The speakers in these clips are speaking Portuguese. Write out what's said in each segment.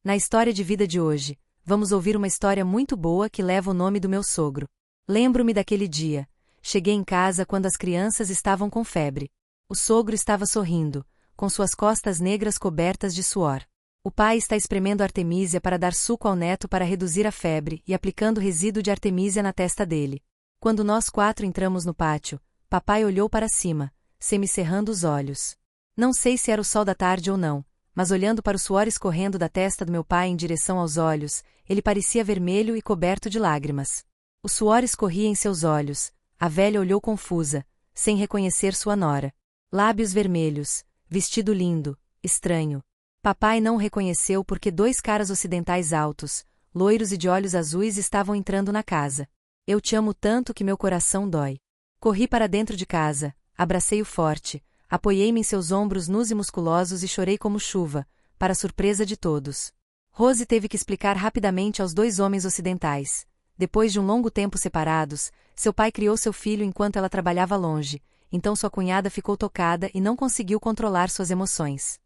Na história de vida de hoje, vamos ouvir uma história muito boa que leva o nome do meu sogro. Lembro-me daquele dia. Cheguei em casa quando as crianças estavam com febre. O sogro estava sorrindo, com suas costas negras cobertas de suor. O pai está espremendo artemísia para dar suco ao neto para reduzir a febre e aplicando resíduo de artemísia na testa dele. Quando nós 4 entramos no pátio, papai olhou para cima, semicerrando os olhos. Não sei se era o sol da tarde ou não, mas olhando para o suor escorrendo da testa do meu pai em direção aos olhos, ele parecia vermelho e coberto de lágrimas. O suor escorria em seus olhos, a velha olhou confusa, sem reconhecer sua nora. Lábios vermelhos, vestido lindo, estranho. Papai não o reconheceu porque 2 caras ocidentais altos, loiros e de olhos azuis estavam entrando na casa. Eu te amo tanto que meu coração dói. Corri para dentro de casa, abracei-o forte, apoiei-me em seus ombros nus e musculosos e chorei como chuva, para surpresa de todos. Rose teve que explicar rapidamente aos 2 homens ocidentais. Depois de um longo tempo separados, seu pai criou seu filho enquanto ela trabalhava longe, então sua cunhada ficou tocada e não conseguiu controlar suas emoções.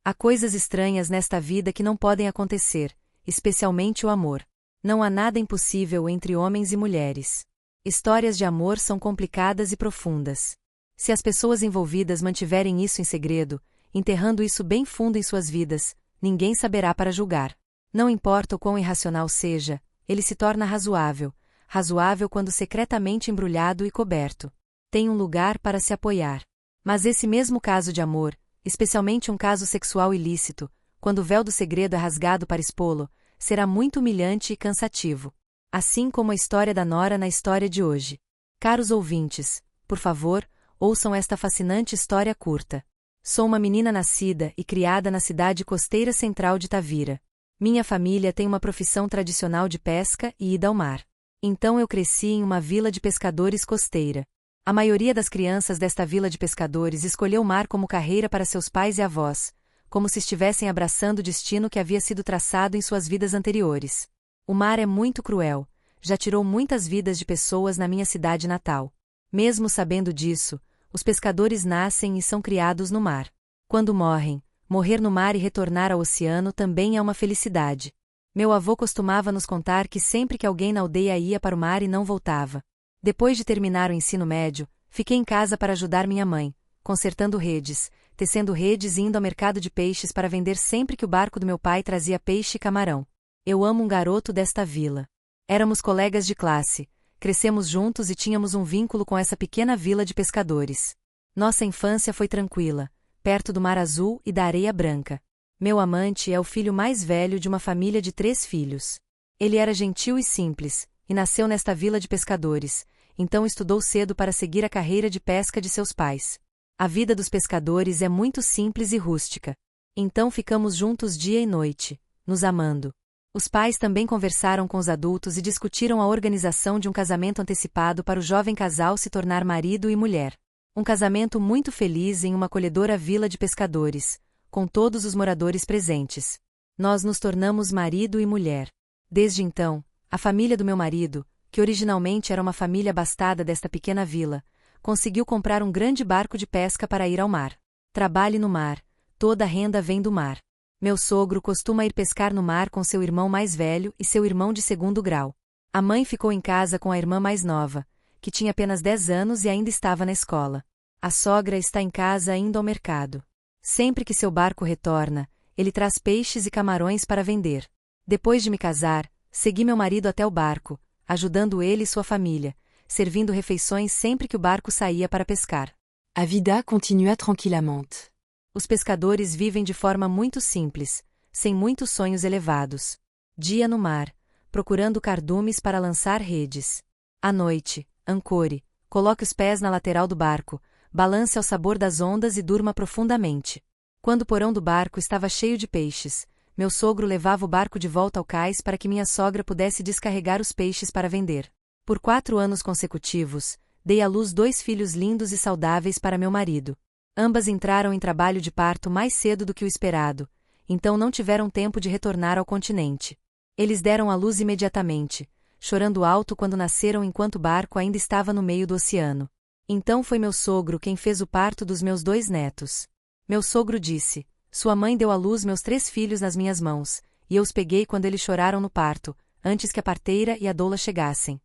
Há coisas estranhas nesta vida que não podem acontecer, especialmente o amor. Não há nada impossível entre homens e mulheres. Histórias de amor são complicadas e profundas. Se as pessoas envolvidas mantiverem isso em segredo, enterrando isso bem fundo em suas vidas, ninguém saberá para julgar. Não importa o quão irracional seja, ele se torna razoável quando secretamente embrulhado e coberto. Tem um lugar para se apoiar. Mas esse mesmo caso de amor, especialmente um caso sexual ilícito, quando o véu do segredo é rasgado para expô-lo, será muito humilhante e cansativo. Assim como a história da nora na história de hoje. Caros ouvintes, por favor, ouçam esta fascinante história curta. Sou uma menina nascida e criada na cidade costeira central de Tavira. Minha família tem uma profissão tradicional de pesca e ida ao mar. Então eu cresci em uma vila de pescadores costeira. A maioria das crianças desta vila de pescadores escolheu o mar como carreira para seus pais e avós, como se estivessem abraçando o destino que havia sido traçado em suas vidas anteriores. O mar é muito cruel, já tirou muitas vidas de pessoas na minha cidade natal. Mesmo sabendo disso, os pescadores nascem e são criados no mar. Quando morrem, morrer no mar e retornar ao oceano também é uma felicidade. Meu avô costumava nos contar que sempre que alguém na aldeia ia para o mar e não voltava. Depois de terminar o ensino médio, fiquei em casa para ajudar minha mãe, consertando redes, tecendo redes e indo ao mercado de peixes para vender sempre que o barco do meu pai trazia peixe e camarão. Eu amo um garoto desta vila. Éramos colegas de classe, crescemos juntos e tínhamos um vínculo com essa pequena vila de pescadores. Nossa infância foi tranquila, perto do mar azul e da areia branca. Meu amante é o filho mais velho de uma família de 3 filhos. Ele era gentil e simples, e nasceu nesta vila de pescadores, então estudou cedo para seguir a carreira de pesca de seus pais. A vida dos pescadores é muito simples e rústica. Então ficamos juntos dia e noite, nos amando. Os pais também conversaram com os adultos e discutiram a organização de um casamento antecipado para o jovem casal se tornar marido e mulher. Um casamento muito feliz em uma acolhedora vila de pescadores, com todos os moradores presentes. Nós nos tornamos marido e mulher. Desde então, a família do meu marido, que originalmente era uma família abastada desta pequena vila, conseguiu comprar um grande barco de pesca para ir ao mar. Trabalhe no mar, toda a renda vem do mar. Meu sogro costuma ir pescar no mar com seu irmão mais velho e seu irmão de 2º grau. A mãe ficou em casa com a irmã mais nova, que tinha apenas 10 anos e ainda estava na escola. A sogra está em casa indo ao mercado. Sempre que seu barco retorna, ele traz peixes e camarões para vender. Depois de me casar, segui meu marido até o barco, ajudando ele e sua família, servindo refeições sempre que o barco saía para pescar. A vida continua tranquillamente. Os pescadores vivem de forma muito simples, sem muitos sonhos elevados. Dia no mar, procurando cardumes para lançar redes. À noite, ancore, coloque os pés na lateral do barco, balance ao sabor das ondas e durma profundamente. Quando o porão do barco estava cheio de peixes, meu sogro levava o barco de volta ao cais para que minha sogra pudesse descarregar os peixes para vender. Por 4 anos consecutivos, dei à luz 2 filhos lindos e saudáveis para meu marido. Ambas entraram em trabalho de parto mais cedo do que o esperado, então não tiveram tempo de retornar ao continente. Eles deram à luz imediatamente, chorando alto quando nasceram enquanto o barco ainda estava no meio do oceano. Então foi meu sogro quem fez o parto dos meus 2 netos. Meu sogro disse: "Sua mãe deu à luz meus 3 filhos nas minhas mãos, e eu os peguei quando eles choraram no parto, antes que a parteira e a doula chegassem.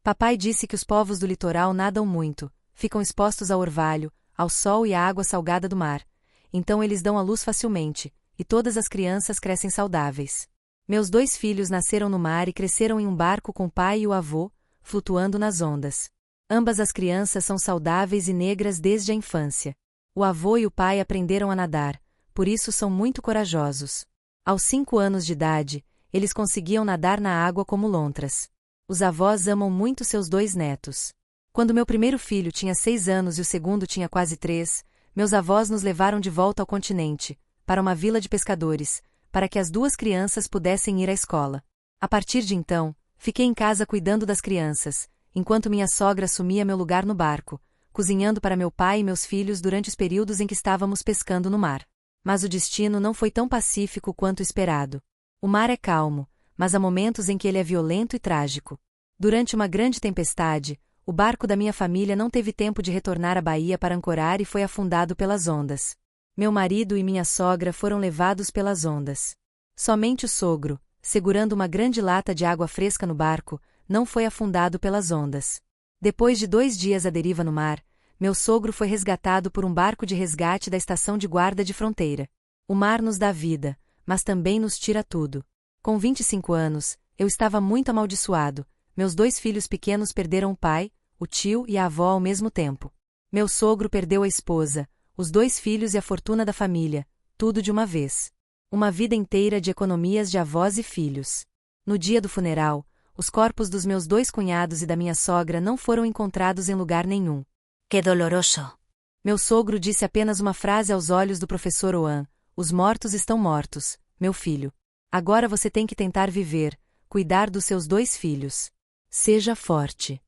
Papai disse que os povos do litoral nadam muito, ficam expostos ao orvalho, ao sol e à água salgada do mar. Então eles dão à luz facilmente, e todas as crianças crescem saudáveis. Meus 2 filhos nasceram no mar e cresceram em um barco com o pai e o avô, flutuando nas ondas. Ambas as crianças são saudáveis e negras desde a infância. O avô e o pai aprenderam a nadar, por isso são muito corajosos. Aos 5 anos de idade, eles conseguiam nadar na água como lontras. Os avós amam muito seus 2 netos. Quando meu primeiro filho tinha 6 anos e o segundo tinha quase 3, meus avós nos levaram de volta ao continente, para uma vila de pescadores, para que as 2 crianças pudessem ir à escola. A partir de então, fiquei em casa cuidando das crianças, enquanto minha sogra assumia meu lugar no barco, cozinhando para meu pai e meus filhos durante os períodos em que estávamos pescando no mar. Mas o destino não foi tão pacífico quanto esperado. O mar é calmo, mas há momentos em que ele é violento e trágico. Durante uma grande tempestade, o barco da minha família não teve tempo de retornar à baía para ancorar e foi afundado pelas ondas. Meu marido e minha sogra foram levados pelas ondas. Somente o sogro, segurando uma grande lata de água fresca no barco, não foi afundado pelas ondas. Depois de 2 dias à deriva no mar, meu sogro foi resgatado por um barco de resgate da estação de guarda de fronteira. O mar nos dá vida, mas também nos tira tudo. Com 25 anos, eu estava muito amaldiçoado. Meus 2 filhos pequenos perderam o pai, o tio e a avó ao mesmo tempo. Meu sogro perdeu a esposa, os 2 filhos e a fortuna da família, tudo de uma vez. Uma vida inteira de economias de avós e filhos. No dia do funeral, os corpos dos meus 2 cunhados e da minha sogra não foram encontrados em lugar nenhum. Que doloroso. Meu sogro disse apenas uma frase aos olhos do professor Oan: os mortos estão mortos, meu filho. Agora você tem que tentar viver, cuidar dos seus 2 filhos. Seja forte.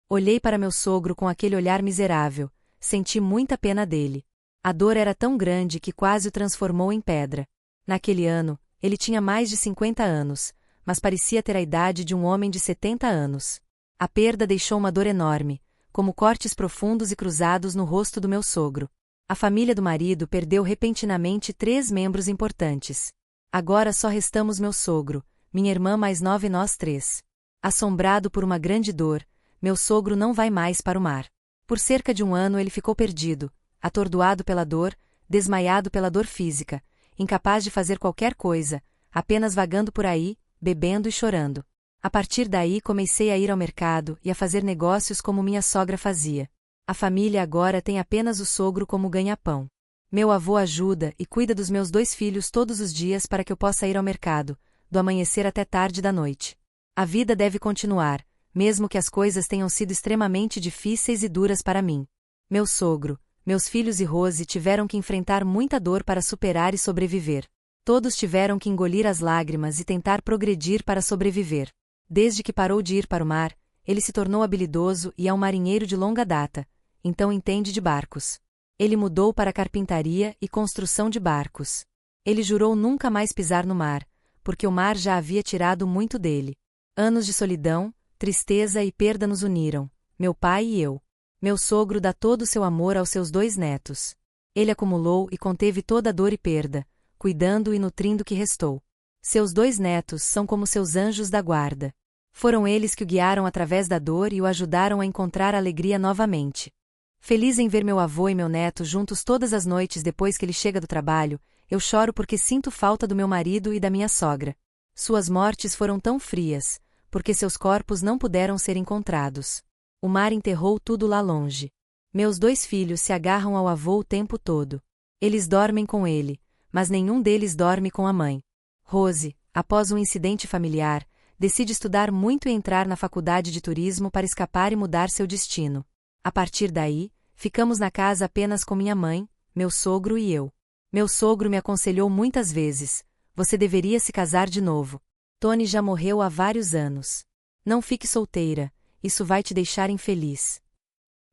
Olhei para meu sogro com aquele olhar miserável, senti muita pena dele. A dor era tão grande que quase o transformou em pedra. Naquele ano, ele tinha mais de 50 anos, mas parecia ter a idade de um homem de 70 anos. A perda deixou uma dor enorme, como cortes profundos e cruzados no rosto do meu sogro. A família do marido perdeu repentinamente 3 membros importantes. Agora só restamos meu sogro, minha irmã mais nova e nós 3. Assombrado por uma grande dor, meu sogro não vai mais para o mar. Por cerca de 1 ano ele ficou perdido, atordoado pela dor, desmaiado pela dor física, incapaz de fazer qualquer coisa, apenas vagando por aí, bebendo e chorando. A partir daí comecei a ir ao mercado e a fazer negócios como minha sogra fazia. A família agora tem apenas o sogro como ganha-pão. Meu avô ajuda e cuida dos meus 2 filhos todos os dias para que eu possa ir ao mercado, do amanhecer até tarde da noite. A vida deve continuar, mesmo que as coisas tenham sido extremamente difíceis e duras para mim. Meu sogro, meus filhos e Rose tiveram que enfrentar muita dor para superar e sobreviver. Todos tiveram que engolir as lágrimas e tentar progredir para sobreviver. Desde que parou de ir para o mar, ele se tornou habilidoso e é um marinheiro de longa data, então entende de barcos. Ele mudou para carpintaria e construção de barcos. Ele jurou nunca mais pisar no mar, porque o mar já havia tirado muito dele. Anos de solidão, tristeza e perda nos uniram, meu pai e eu. Meu sogro dá todo o seu amor aos seus 2 netos. Ele acumulou e conteve toda a dor e perda, cuidando e nutrindo o que restou. Seus 2 netos são como seus anjos da guarda. Foram eles que o guiaram através da dor e o ajudaram a encontrar a alegria novamente. Feliz em ver meu avô e meu neto juntos todas as noites depois que ele chega do trabalho, eu choro porque sinto falta do meu marido e da minha sogra. Suas mortes foram tão frias, porque seus corpos não puderam ser encontrados. O mar enterrou tudo lá longe. Meus 2 filhos se agarram ao avô o tempo todo. Eles dormem com ele, mas nenhum deles dorme com a mãe. Rose, após um incidente familiar, decide estudar muito e entrar na faculdade de turismo para escapar e mudar seu destino. A partir daí, ficamos na casa apenas com minha mãe, meu sogro e eu. Meu sogro me aconselhou muitas vezes: você deveria se casar de novo. Tony já morreu há vários anos. Não fique solteira, isso vai te deixar infeliz.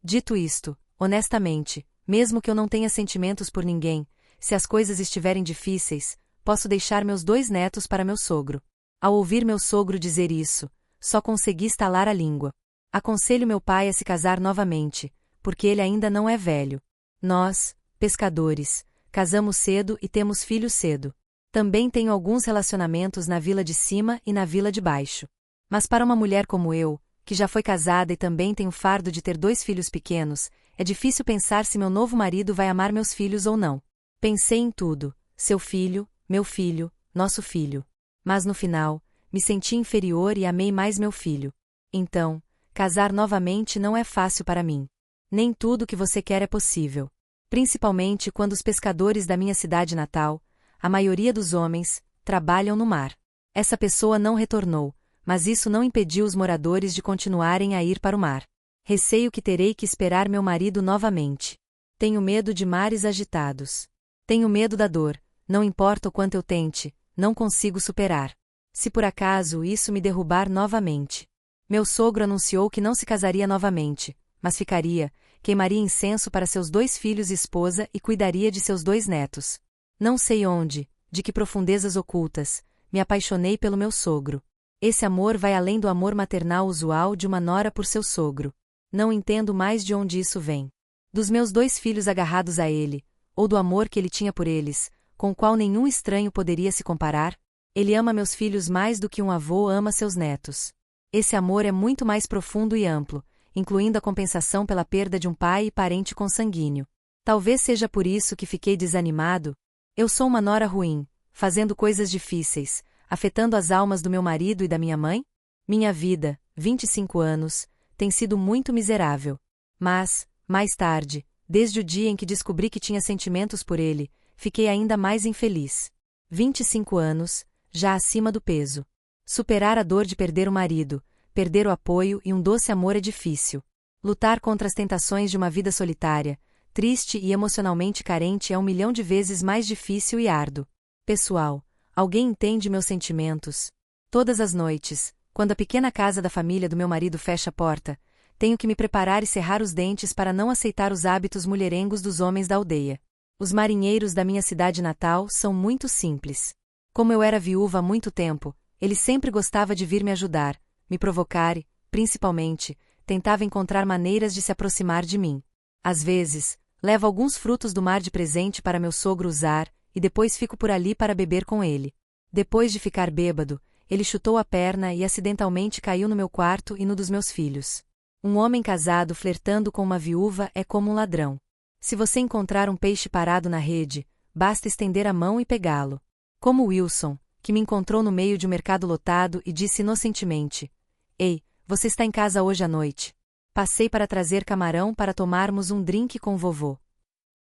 Dito isto, honestamente, mesmo que eu não tenha sentimentos por ninguém, se as coisas estiverem difíceis, posso deixar meus 2 netos para meu sogro. Ao ouvir meu sogro dizer isso, só consegui estalar a língua. Aconselho meu pai a se casar novamente, porque ele ainda não é velho. Nós, pescadores, casamos cedo e temos filhos cedo. Também tenho alguns relacionamentos na vila de cima e na vila de baixo. Mas para uma mulher como eu, que já foi casada e também tem o fardo de ter 2 filhos pequenos, é difícil pensar se meu novo marido vai amar meus filhos ou não. Pensei em tudo, seu filho, meu filho, nosso filho. Mas no final, me senti inferior e amei mais meu filho. Então, casar novamente não é fácil para mim. Nem tudo o que você quer é possível. Principalmente quando os pescadores da minha cidade natal, a maioria dos homens, trabalham no mar. Essa pessoa não retornou, mas isso não impediu os moradores de continuarem a ir para o mar. Receio que terei que esperar meu marido novamente. Tenho medo de mares agitados. Tenho medo da dor, não importa o quanto eu tente, não consigo superar. Se por acaso isso me derrubar novamente. Meu sogro anunciou que não se casaria novamente, mas ficaria, queimaria incenso para seus 2 filhos e esposa e cuidaria de seus 2 netos. Não sei onde, de que profundezas ocultas, me apaixonei pelo meu sogro. Esse amor vai além do amor maternal usual de uma nora por seu sogro. Não entendo mais de onde isso vem. Dos meus 2 filhos agarrados a ele, ou do amor que ele tinha por eles, com o qual nenhum estranho poderia se comparar? Ele ama meus filhos mais do que um avô ama seus netos. Esse amor é muito mais profundo e amplo, incluindo a compensação pela perda de um pai e parente consanguíneo. Talvez seja por isso que fiquei desanimado. Eu sou uma nora ruim, fazendo coisas difíceis, afetando as almas do meu marido e da minha mãe? Minha vida, 25 anos, tem sido muito miserável. Mas, mais tarde, desde o dia em que descobri que tinha sentimentos por ele, fiquei ainda mais infeliz. 25 anos, já acima do peso. Superar a dor de perder o marido, perder o apoio e um doce amor é difícil. Lutar contra as tentações de uma vida solitária, triste e emocionalmente carente é 1 milhão de vezes mais difícil e árduo. Pessoal, alguém entende meus sentimentos? Todas as noites, quando a pequena casa da família do meu marido fecha a porta, tenho que me preparar e cerrar os dentes para não aceitar os hábitos mulherengos dos homens da aldeia. Os marinheiros da minha cidade natal são muito simples. Como eu era viúva há muito tempo, ele sempre gostava de vir me ajudar, me provocar e, principalmente, tentava encontrar maneiras de se aproximar de mim. Às vezes, levo alguns frutos do mar de presente para meu sogro usar, e depois fico por ali para beber com ele. Depois de ficar bêbado, ele chutou a perna e acidentalmente caiu no meu quarto e no dos meus filhos. Um homem casado flertando com uma viúva é como um ladrão. Se você encontrar um peixe parado na rede, basta estender a mão e pegá-lo. Como Wilson, que me encontrou no meio de um mercado lotado e disse inocentemente: "Ei, você está em casa hoje à noite? Passei para trazer camarão para tomarmos um drink com o vovô."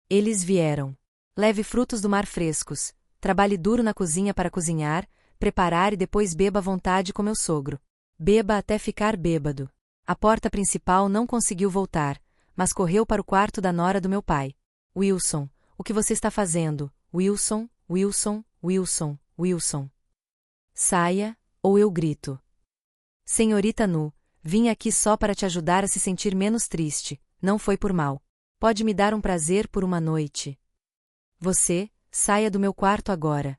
Eles vieram. Leve frutos do mar frescos, trabalhe duro na cozinha para cozinhar, preparar e depois beba à vontade com meu sogro. Beba até ficar bêbado. A porta principal não conseguiu voltar, mas correu para o quarto da nora do meu pai. "Wilson, o que você está fazendo? Wilson, Wilson, Wilson, Wilson. Saia, ou eu grito." "Senhorita Nu, vim aqui só para te ajudar a se sentir menos triste, não foi por mal. Pode me dar um prazer por uma noite." "Você, saia do meu quarto agora."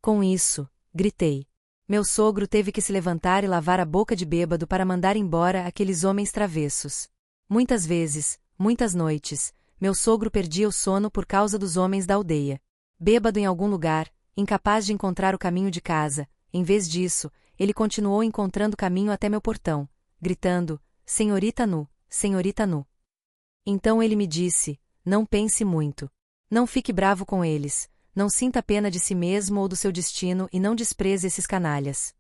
Com isso, gritei. Meu sogro teve que se levantar e lavar a boca de bêbado para mandar embora aqueles homens travessos. Muitas vezes, muitas noites, meu sogro perdia o sono por causa dos homens da aldeia. Bêbado em algum lugar, incapaz de encontrar o caminho de casa, em vez disso, ele continuou encontrando caminho até meu portão, gritando: "Senhorita Nu, senhorita Nu." Então ele me disse: "Não pense muito. Não fique bravo com eles, não sinta pena de si mesmo ou do seu destino e não despreze esses canalhas.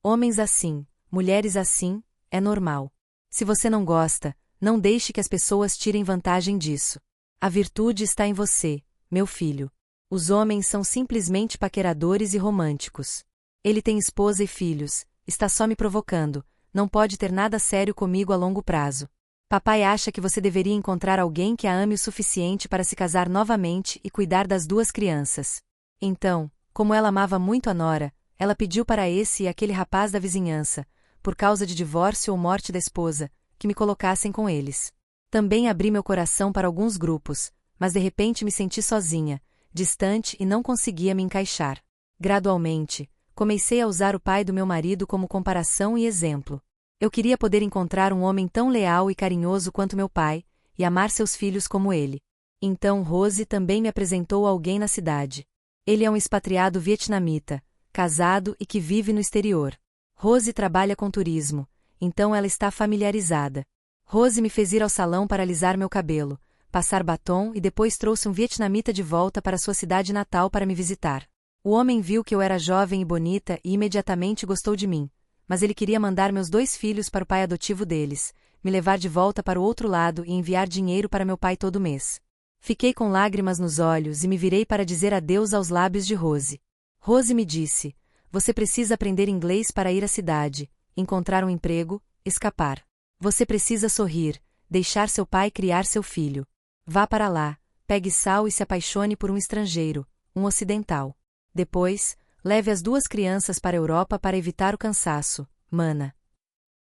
Homens assim, mulheres assim, é normal. Se você não gosta, não deixe que as pessoas tirem vantagem disso. A virtude está em você, meu filho. Os homens são simplesmente paqueradores e românticos. Ele tem esposa e filhos, está só me provocando, não pode ter nada sério comigo a longo prazo. Papai acha que você deveria encontrar alguém que a ame o suficiente para se casar novamente e cuidar das 2 crianças." Então, como ela amava muito a nora, ela pediu para esse e aquele rapaz da vizinhança, por causa de divórcio ou morte da esposa, que me colocassem com eles. Também abri meu coração para alguns grupos, mas de repente me senti sozinha, distante e não conseguia me encaixar. Gradualmente, comecei a usar o pai do meu marido como comparação e exemplo. Eu queria poder encontrar um homem tão leal e carinhoso quanto meu pai, e amar seus filhos como ele. Então Rose também me apresentou a alguém na cidade. Ele é um expatriado vietnamita, casado e que vive no exterior. Rose trabalha com turismo, então ela está familiarizada. Rose me fez ir ao salão para alisar meu cabelo, passar batom e depois trouxe um vietnamita de volta para sua cidade natal para me visitar. O homem viu que eu era jovem e bonita e imediatamente gostou de mim, mas ele queria mandar meus 2 filhos para o pai adotivo deles, me levar de volta para o outro lado e enviar dinheiro para meu pai todo mês. Fiquei com lágrimas nos olhos e me virei para dizer adeus aos lábios de Rose. Rose me disse: você precisa aprender inglês para ir à cidade, encontrar um emprego, escapar. Você precisa sorrir, deixar seu pai criar seu filho. Vá para lá, pegue Sal e se apaixone por um estrangeiro, um ocidental. Depois, leve as 2 crianças para a Europa para evitar o cansaço, mana.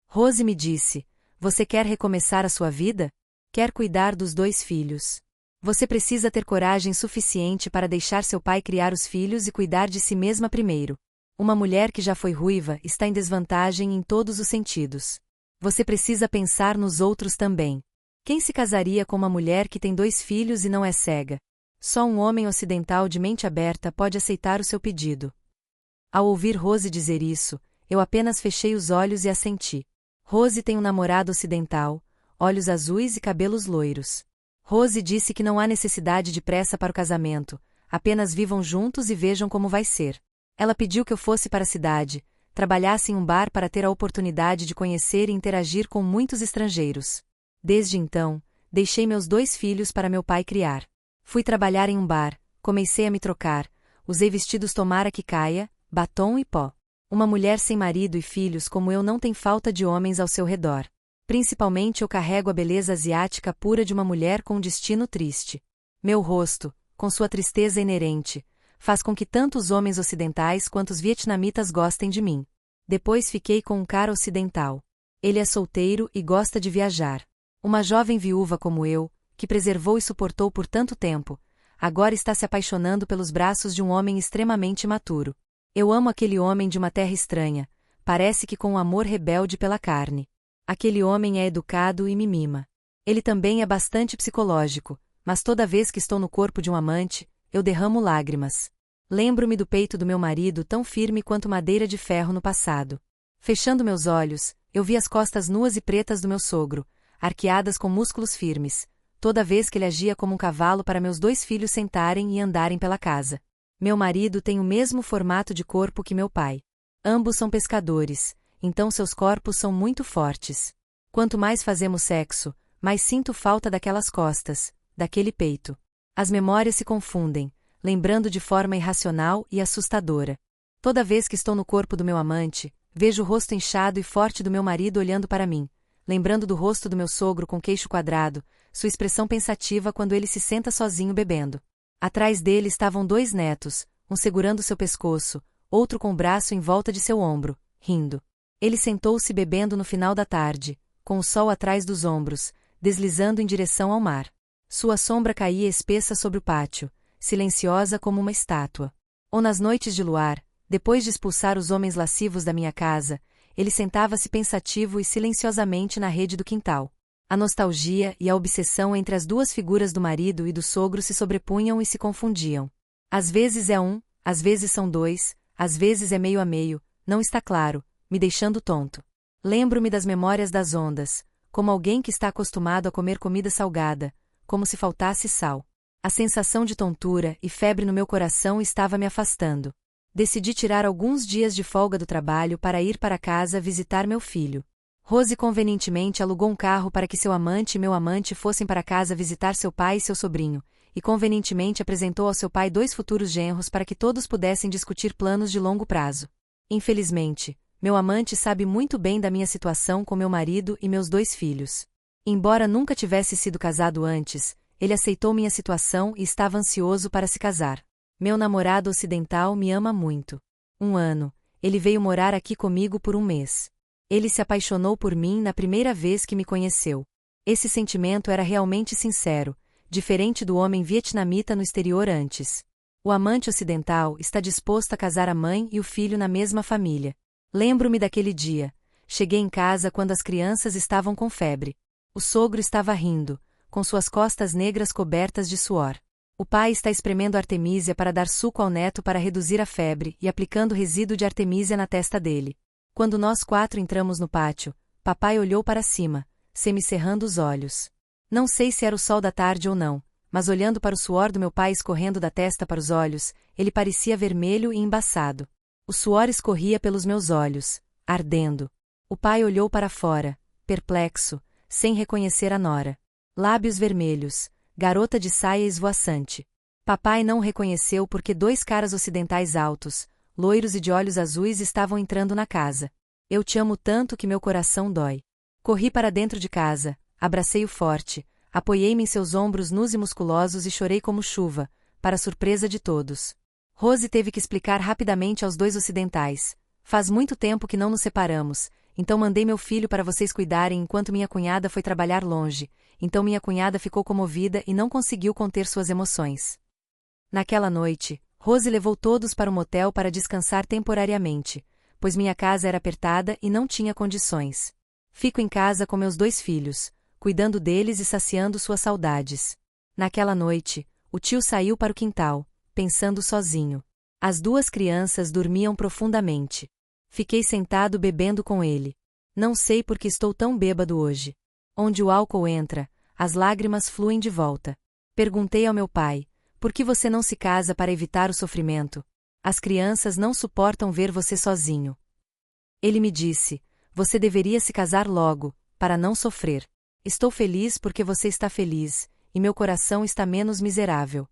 Rose me disse: você quer recomeçar a sua vida? Quer cuidar dos 2 filhos. Você precisa ter coragem suficiente para deixar seu pai criar os filhos e cuidar de si mesma primeiro. Uma mulher que já foi ruiva está em desvantagem em todos os sentidos. Você precisa pensar nos outros também. Quem se casaria com uma mulher que tem 2 filhos e não é cega? Só um homem ocidental de mente aberta pode aceitar o seu pedido. Ao ouvir Rose dizer isso, eu apenas fechei os olhos e assenti. Rose tem um namorado ocidental, olhos azuis e cabelos loiros. Rose disse que não há necessidade de pressa para o casamento, apenas vivam juntos e vejam como vai ser. Ela pediu que eu fosse para a cidade, trabalhasse em um bar para ter a oportunidade de conhecer e interagir com muitos estrangeiros. Desde então, deixei meus 2 filhos para meu pai criar. Fui trabalhar em um bar, comecei a me trocar, usei vestidos tomara que caia, batom e pó. Uma mulher sem marido e filhos como eu não tem falta de homens ao seu redor. Principalmente eu carrego a beleza asiática pura de uma mulher com um destino triste. Meu rosto, com sua tristeza inerente, faz com que tanto os homens ocidentais quanto os vietnamitas gostem de mim. Depois fiquei com um cara ocidental. Ele é solteiro e gosta de viajar. Uma jovem viúva como eu, que preservou e suportou por tanto tempo, agora está se apaixonando pelos braços de um homem extremamente imaturo. Eu amo aquele homem de uma terra estranha, parece que com um amor rebelde pela carne. Aquele homem é educado e me mima. Ele também é bastante psicológico, mas toda vez que estou no corpo de um amante, eu derramo lágrimas. Lembro-me do peito do meu marido tão firme quanto madeira de ferro no passado. Fechando meus olhos, eu vi as costas nuas e pretas do meu sogro, arqueadas com músculos firmes, toda vez que ele agia como um cavalo para meus 2 filhos sentarem e andarem pela casa. Meu marido tem o mesmo formato de corpo que meu pai. Ambos são pescadores, então seus corpos são muito fortes. Quanto mais fazemos sexo, mais sinto falta daquelas costas, daquele peito. As memórias se confundem, lembrando de forma irracional e assustadora. Toda vez que estou no corpo do meu amante, vejo o rosto inchado e forte do meu marido olhando para mim, lembrando do rosto do meu sogro com queixo quadrado, sua expressão pensativa quando ele se senta sozinho bebendo. Atrás dele estavam 2 netos, um segurando seu pescoço, outro com o braço em volta de seu ombro, rindo. Ele sentou-se bebendo no final da tarde, com o sol atrás dos ombros, deslizando em direção ao mar. Sua sombra caía espessa sobre o pátio, silenciosa como uma estátua. Ou nas noites de luar, depois de expulsar os homens lascivos da minha casa, ele sentava-se pensativo e silenciosamente na rede do quintal. A nostalgia e a obsessão entre as 2 figuras do marido e do sogro se sobrepunham e se confundiam. Às vezes é um, às vezes são 2, às vezes é meio a meio, não está claro, me deixando tonto. Lembro-me das memórias das ondas, como alguém que está acostumado a comer comida salgada, como se faltasse sal. A sensação de tontura e febre no meu coração estava me afastando. Decidi tirar alguns dias de folga do trabalho para ir para casa visitar meu filho. Rose convenientemente alugou um carro para que seu amante e meu amante fossem para casa visitar seu pai e seu sobrinho, e convenientemente apresentou ao seu pai 2 futuros genros para que todos pudessem discutir planos de longo prazo. Infelizmente, meu amante sabe muito bem da minha situação com meu marido e meus 2 filhos. Embora nunca tivesse sido casado antes, ele aceitou minha situação e estava ansioso para se casar. Meu namorado ocidental me ama muito. Um ano, ele veio morar aqui comigo por um mês. Ele se apaixonou por mim na primeira vez que me conheceu. Esse sentimento era realmente sincero, diferente do homem vietnamita no exterior antes. O amante ocidental está disposto a casar a mãe e o filho na mesma família. Lembro-me daquele dia. Cheguei em casa quando as crianças estavam com febre. O sogro estava rindo, com suas costas negras cobertas de suor. O pai está espremendo artemísia para dar suco ao neto para reduzir a febre e aplicando resíduo de artemísia na testa dele. Quando nós 4 entramos no pátio, papai olhou para cima, semicerrando os olhos. Não sei se era o sol da tarde ou não, mas olhando para o suor do meu pai escorrendo da testa para os olhos, ele parecia vermelho e embaçado. O suor escorria pelos meus olhos, ardendo. O pai olhou para fora, perplexo, sem reconhecer a nora. Lábios vermelhos, garota de saia esvoaçante. Papai não o reconheceu porque 2 caras ocidentais altos, loiros e de olhos azuis estavam entrando na casa. Eu te amo tanto que meu coração dói. Corri para dentro de casa, abracei-o forte, apoiei-me em seus ombros nus e musculosos e chorei como chuva, para surpresa de todos. Rose teve que explicar rapidamente aos 2 ocidentais. Faz muito tempo que não nos separamos, então mandei meu filho para vocês cuidarem enquanto minha cunhada foi trabalhar longe, então minha cunhada ficou comovida e não conseguiu conter suas emoções. Naquela noite, Rose levou todos para o motel para descansar temporariamente, pois minha casa era apertada e não tinha condições. Fico em casa com meus 2 filhos, cuidando deles e saciando suas saudades. Naquela noite, o tio saiu para o quintal, pensando sozinho. As 2 crianças dormiam profundamente. Fiquei sentado bebendo com ele. Não sei por que estou tão bêbado hoje. Onde o álcool entra, as lágrimas fluem de volta. Perguntei ao meu pai, por que você não se casa para evitar o sofrimento? As crianças não suportam ver você sozinho. Ele me disse, você deveria se casar logo, para não sofrer. Estou feliz porque você está feliz, e meu coração está menos miserável.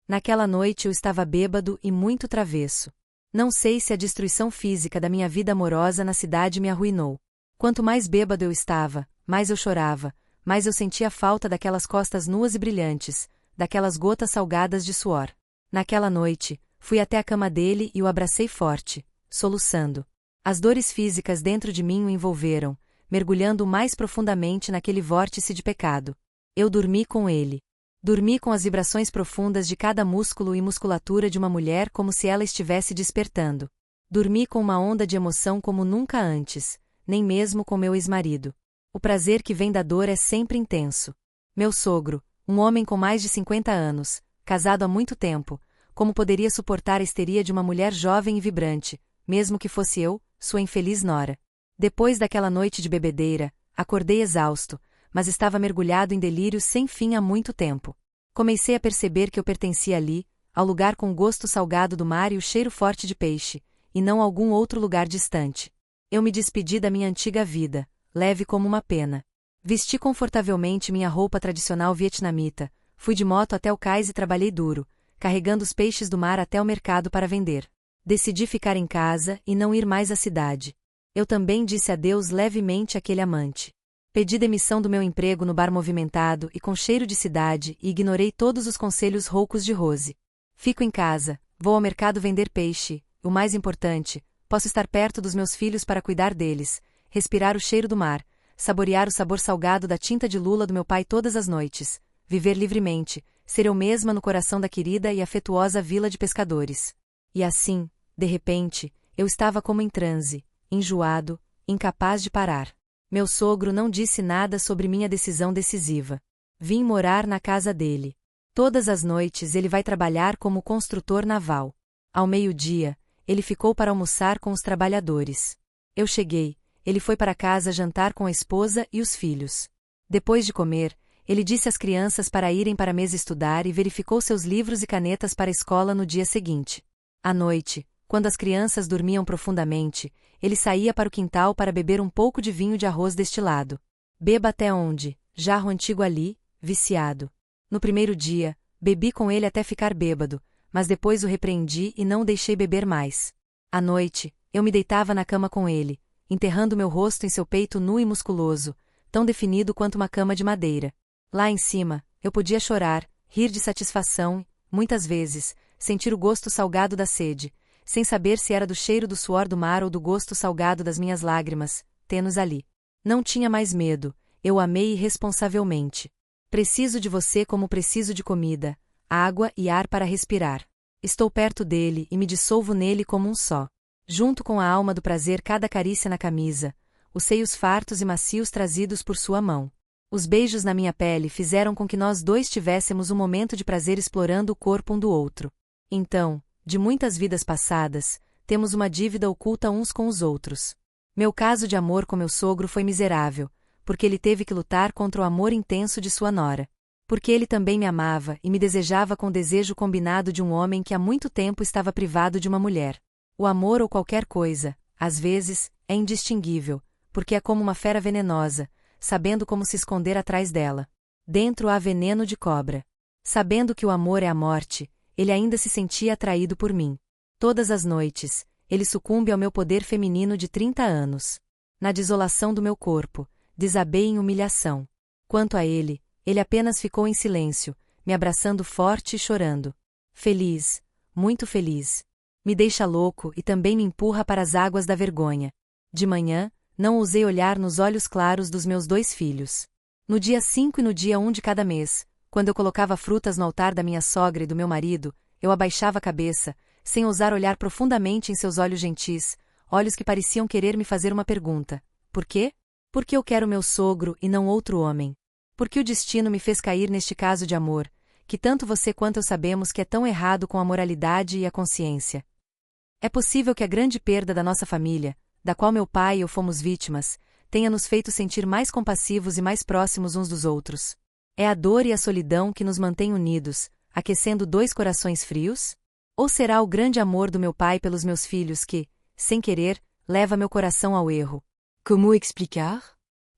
Naquela noite eu estava bêbado e muito travesso. Não sei se a destruição física da minha vida amorosa na cidade me arruinou. Quanto mais bêbado eu estava, mais eu chorava, mais eu sentia falta daquelas costas nuas e brilhantes, daquelas gotas salgadas de suor. Naquela noite, fui até a cama dele e o abracei forte, soluçando. As dores físicas dentro de mim o envolveram, mergulhando mais profundamente naquele vórtice de pecado. Eu dormi com ele. Dormi com as vibrações profundas de cada músculo e musculatura de uma mulher como se ela estivesse despertando. Dormi com uma onda de emoção como nunca antes, nem mesmo com meu ex-marido. O prazer que vem da dor é sempre intenso. Meu sogro, um homem com mais de 50 anos, casado há muito tempo, como poderia suportar a histeria de uma mulher jovem e vibrante, mesmo que fosse eu, sua infeliz nora? Depois daquela noite de bebedeira, acordei exausto, mas estava mergulhado em delírios sem fim há muito tempo. Comecei a perceber que eu pertencia ali, ao lugar com o gosto salgado do mar e o cheiro forte de peixe, e não a algum outro lugar distante. Eu me despedi da minha antiga vida, leve como uma pena. Vesti confortavelmente minha roupa tradicional vietnamita, fui de moto até o cais e trabalhei duro, carregando os peixes do mar até o mercado para vender. Decidi ficar em casa e não ir mais à cidade. Eu também disse adeus levemente àquele amante. Pedi demissão do meu emprego no bar movimentado e com cheiro de cidade e ignorei todos os conselhos roucos de Rose. Fico em casa, vou ao mercado vender peixe, o mais importante, posso estar perto dos meus filhos para cuidar deles, respirar o cheiro do mar, saborear o sabor salgado da tinta de lula do meu pai todas as noites, viver livremente, ser eu mesma no coração da querida e afetuosa vila de pescadores. E assim, de repente, eu estava como em transe, enjoado, incapaz de parar. Meu sogro não disse nada sobre minha decisão decisiva. Vim morar na casa dele. Todas as noites ele vai trabalhar como construtor naval. Ao meio-dia, ele ficou para almoçar com os trabalhadores. Eu cheguei, ele foi para casa jantar com a esposa e os filhos. Depois de comer, ele disse às crianças para irem para a mesa estudar e verificou seus livros e canetas para a escola no dia seguinte. À noite, quando as crianças dormiam profundamente, ele saía para o quintal para beber um pouco de vinho de arroz destilado. Beba até onde? Jarro antigo ali, viciado. No primeiro dia, bebi com ele até ficar bêbado, mas depois o repreendi e não o deixei beber mais. À noite, eu me deitava na cama com ele, enterrando meu rosto em seu peito nu e musculoso, tão definido quanto uma cama de madeira. Lá em cima, eu podia chorar, rir de satisfação, muitas vezes, sentir o gosto salgado da sede, sem saber se era do cheiro do suor do mar ou do gosto salgado das minhas lágrimas, tê-nos ali. Não tinha mais medo, eu amei irresponsavelmente. Preciso de você como preciso de comida, água e ar para respirar. Estou perto dele e me dissolvo nele como um só. Junto com a alma do prazer cada carícia na camisa, os seios fartos e macios trazidos por sua mão. Os beijos na minha pele fizeram com que nós dois tivéssemos um momento de prazer explorando o corpo um do outro. Então, de muitas vidas passadas, temos uma dívida oculta uns com os outros. Meu caso de amor com meu sogro foi miserável, porque ele teve que lutar contra o amor intenso de sua nora. Porque ele também me amava e me desejava com o desejo combinado de um homem que há muito tempo estava privado de uma mulher. O amor ou qualquer coisa, às vezes, é indistinguível, porque é como uma fera venenosa, sabendo como se esconder atrás dela. Dentro há veneno de cobra. Sabendo que o amor é a morte, ele ainda se sentia atraído por mim. Todas as noites, ele sucumbe ao meu poder feminino de 30 anos. Na desolação do meu corpo, desabei em humilhação. Quanto a ele apenas ficou em silêncio, me abraçando forte e chorando. Feliz, muito feliz. Me deixa louco e também me empurra para as águas da vergonha. De manhã, não ousei olhar nos olhos claros dos meus 2 filhos. No dia 5 e no dia 1 de cada mês, quando eu colocava frutas no altar da minha sogra e do meu marido, eu abaixava a cabeça, sem ousar olhar profundamente em seus olhos gentis, olhos que pareciam querer me fazer uma pergunta. Por quê? Porque eu quero meu sogro e não outro homem. Porque o destino me fez cair neste caso de amor, que tanto você quanto eu sabemos que é tão errado com a moralidade e a consciência. É possível que a grande perda da nossa família, da qual meu pai e eu fomos vítimas, tenha nos feito sentir mais compassivos e mais próximos uns dos outros. É a dor e a solidão que nos mantêm unidos, aquecendo 2 corações frios? Ou será o grande amor do meu pai pelos meus filhos que, sem querer, leva meu coração ao erro? Comment explicar?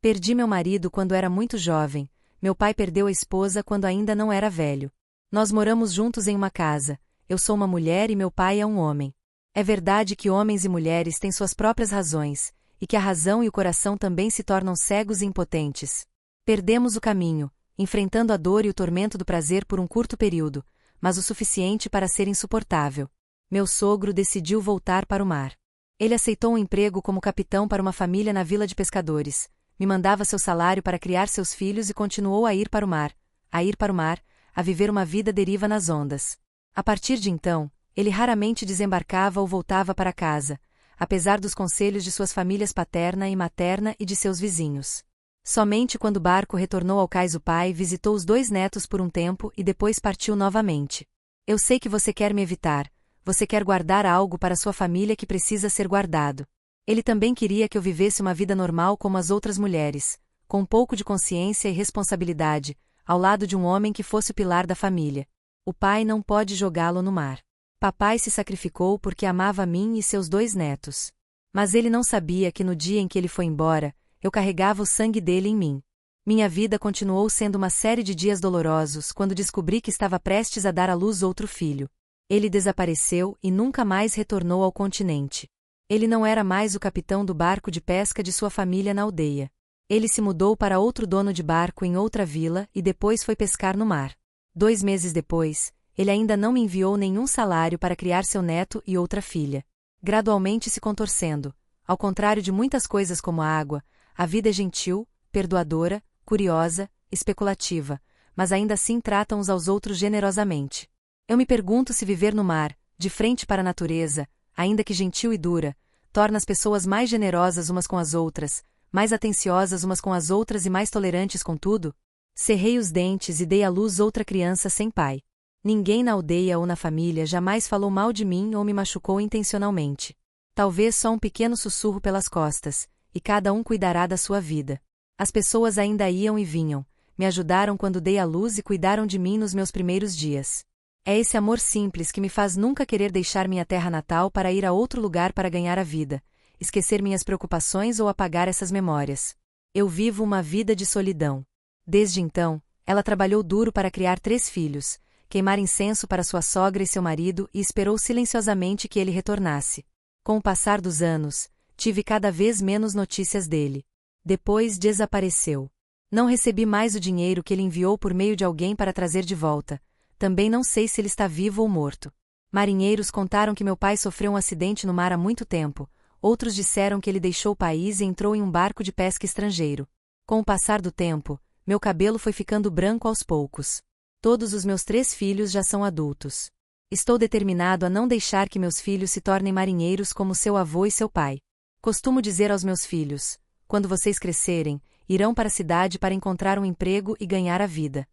Perdi meu marido quando era muito jovem, meu pai perdeu a esposa quando ainda não era velho. Nós moramos juntos em uma casa, eu sou uma mulher e meu pai é um homem. É verdade que homens e mulheres têm suas próprias razões, e que a razão e o coração também se tornam cegos e impotentes. Perdemos o caminho, enfrentando a dor e o tormento do prazer por um curto período, mas o suficiente para ser insuportável. Meu sogro decidiu voltar para o mar. Ele aceitou um emprego como capitão para uma família na vila de pescadores, me mandava seu salário para criar seus filhos e continuou a ir para o mar, a viver uma vida à deriva nas ondas. A partir de então, ele raramente desembarcava ou voltava para casa, apesar dos conselhos de suas famílias paterna e materna e de seus vizinhos. Somente quando o barco retornou ao cais o pai visitou os 2 netos por um tempo e depois partiu novamente. Eu sei que você quer me evitar, você quer guardar algo para sua família que precisa ser guardado. Ele também queria que eu vivesse uma vida normal como as outras mulheres, com um pouco de consciência e responsabilidade, ao lado de um homem que fosse o pilar da família. O pai não pode jogá-lo no mar. Papai se sacrificou porque amava a mim e seus 2 netos. Mas ele não sabia que no dia em que ele foi embora, eu carregava o sangue dele em mim. Minha vida continuou sendo uma série de dias dolorosos quando descobri que estava prestes a dar à luz outro filho. Ele desapareceu e nunca mais retornou ao continente. Ele não era mais o capitão do barco de pesca de sua família na aldeia. Ele se mudou para outro dono de barco em outra vila e depois foi pescar no mar. 2 meses depois, ele ainda não me enviou nenhum salário para criar seu neto e outra filha. Gradualmente se contorcendo, ao contrário de muitas coisas como a água, a vida é gentil, perdoadora, curiosa, especulativa, mas ainda assim trata uns aos outros generosamente. Eu me pergunto se viver no mar, de frente para a natureza, ainda que gentil e dura, torna as pessoas mais generosas umas com as outras, mais atenciosas umas com as outras e mais tolerantes com tudo? Cerrei os dentes e dei à luz outra criança sem pai. Ninguém na aldeia ou na família jamais falou mal de mim ou me machucou intencionalmente. Talvez só um pequeno sussurro pelas costas, e cada um cuidará da sua vida. As pessoas ainda iam e vinham, me ajudaram quando dei à luz e cuidaram de mim nos meus primeiros dias. É esse amor simples que me faz nunca querer deixar minha terra natal para ir a outro lugar para ganhar a vida, esquecer minhas preocupações ou apagar essas memórias. Eu vivo uma vida de solidão. Desde então, ela trabalhou duro para criar 3 filhos, queimar incenso para sua sogra e seu marido e esperou silenciosamente que ele retornasse. Com o passar dos anos, tive cada vez menos notícias dele. Depois desapareceu. Não recebi mais o dinheiro que ele enviou por meio de alguém para trazer de volta. Também não sei se ele está vivo ou morto. Marinheiros contaram que meu pai sofreu um acidente no mar há muito tempo, outros disseram que ele deixou o país e entrou em um barco de pesca estrangeiro. Com o passar do tempo, meu cabelo foi ficando branco aos poucos. Todos os meus 3 filhos já são adultos. Estou determinado a não deixar que meus filhos se tornem marinheiros como seu avô e seu pai. Costumo dizer aos meus filhos: quando vocês crescerem, irão para a cidade para encontrar um emprego e ganhar a vida.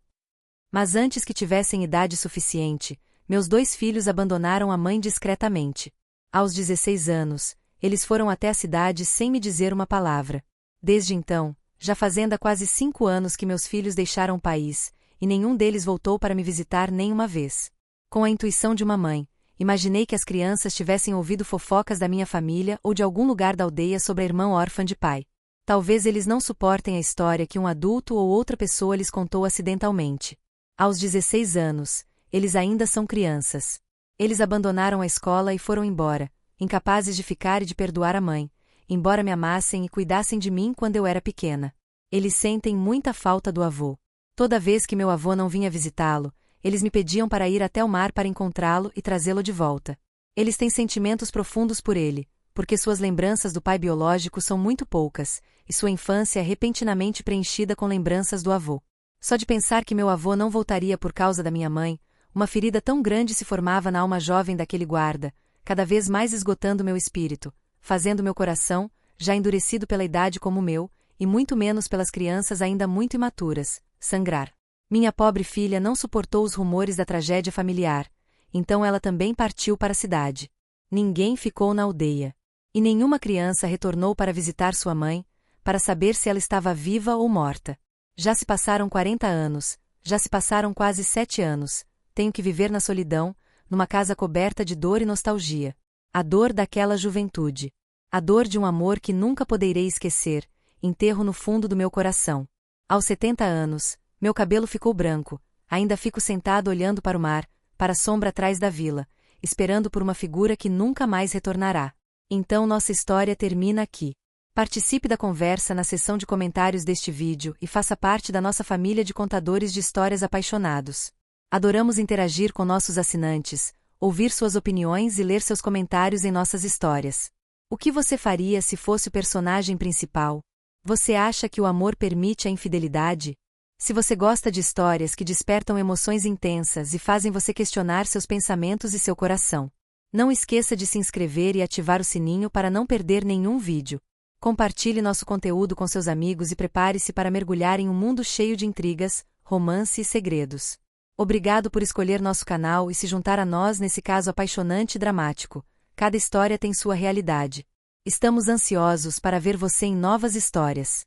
Mas antes que tivessem idade suficiente, meus 2 filhos abandonaram a mãe discretamente. Aos 16 anos, eles foram até a cidade sem me dizer uma palavra. Desde então, já fazendo há quase 5 anos que meus filhos deixaram o país, e nenhum deles voltou para me visitar nem uma vez. Com a intuição de uma mãe, imaginei que as crianças tivessem ouvido fofocas da minha família ou de algum lugar da aldeia sobre a irmã órfã de pai. Talvez eles não suportem a história que um adulto ou outra pessoa lhes contou acidentalmente. Aos 16 anos, eles ainda são crianças. Eles abandonaram a escola e foram embora, incapazes de ficar e de perdoar a mãe, embora me amassem e cuidassem de mim quando eu era pequena. Eles sentem muita falta do avô. Toda vez que meu avô não vinha visitá-lo, eles me pediam para ir até o mar para encontrá-lo e trazê-lo de volta. Eles têm sentimentos profundos por ele, porque suas lembranças do pai biológico são muito poucas, e sua infância é repentinamente preenchida com lembranças do avô. Só de pensar que meu avô não voltaria por causa da minha mãe, uma ferida tão grande se formava na alma jovem daquele guarda, cada vez mais esgotando meu espírito, fazendo meu coração, já endurecido pela idade como o meu, e muito menos pelas crianças ainda muito imaturas, sangrar. Minha pobre filha não suportou os rumores da tragédia familiar, então ela também partiu para a cidade. Ninguém ficou na aldeia. E nenhuma criança retornou para visitar sua mãe, para saber se ela estava viva ou morta. Já se passaram 40 anos, já se passaram quase 7 anos, tenho que viver na solidão, numa casa coberta de dor e nostalgia. A dor daquela juventude. A dor de um amor que nunca poderei esquecer, enterro no fundo do meu coração. Aos 70 anos, meu cabelo ficou branco, ainda fico sentado olhando para o mar, para a sombra atrás da vila, esperando por uma figura que nunca mais retornará. Então nossa história termina aqui. Participe da conversa na seção de comentários deste vídeo e faça parte da nossa família de contadores de histórias apaixonados. Adoramos interagir com nossos assinantes, ouvir suas opiniões e ler seus comentários em nossas histórias. O que você faria se fosse o personagem principal? Você acha que o amor permite a infidelidade? Se você gosta de histórias que despertam emoções intensas e fazem você questionar seus pensamentos e seu coração, não esqueça de se inscrever e ativar o sininho para não perder nenhum vídeo. Compartilhe nosso conteúdo com seus amigos e prepare-se para mergulhar em um mundo cheio de intrigas, romance e segredos. Obrigado por escolher nosso canal e se juntar a nós nesse caso apaixonante e dramático. Cada história tem sua realidade. Estamos ansiosos para ver você em novas histórias.